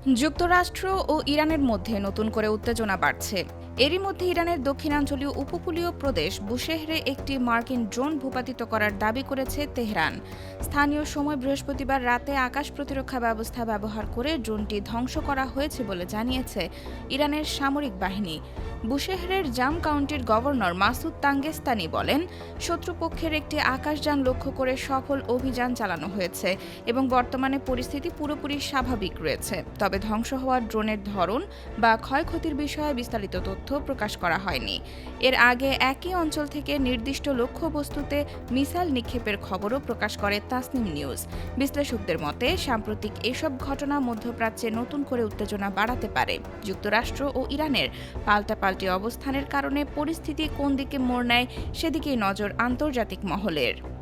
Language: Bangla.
যুক্তরাষ্ট্র ও ইরানের মধ্যে নতুন করে উত্তেজনা বাড়ছে। এরই মধ্যে ইরানের দক্ষিণাঞ্চলীয় উপকূলীয় প্রদেশ বুশেহরে একটি মার্কিন ড্রোন ভূপাতিত করার দাবি করেছে তেহরান। স্থানীয় সময় বৃহস্পতিবার রাতে আকাশ প্রতিরক্ষা ব্যবস্থা ব্যবহার করে ড্রোনটি ধ্বংস করা হয়েছে বলে জানিয়েছে ইরানের সামরিক বাহিনী। বুশেহরের জাম কাউন্টির গভর্নর মাসুদ তাঙ্গেস্তানি বলেন, শত্রুপক্ষের একটি আকাশযান লক্ষ্য করে সফল অভিযান চালানো হয়েছে এবং বর্তমানে পরিস্থিতি পুরোপুরি স্বাভাবিক রয়েছে। তবে ধ্বংস হওয়া ড্রোনের ধরন বা ক্ষয়ক্ষতির বিষয়ে বিস্তারিত তথ্য প্রকাশ করা হয়নি। এর আগে একই অঞ্চল থেকে নির্দিষ্ট লক্ষ্যবস্তুতে মিসাইল নিক্ষেপের খবরও প্রকাশ করে তাসনিম নিউজ। বিশ্লেষকদের মতে, সাম্প্রতিক এসব ঘটনা মধ্যপ্রাচ্যে নতুন করে উত্তেজনা বাড়াতে পারে। যুক্তরাষ্ট্র ও ইরানের পাল্টাপাল্টি অবস্থানের কারণে পরিস্থিতি কোন দিকে মোড় নেয় সেদিকেই নজর আন্তর্জাতিক মহলের।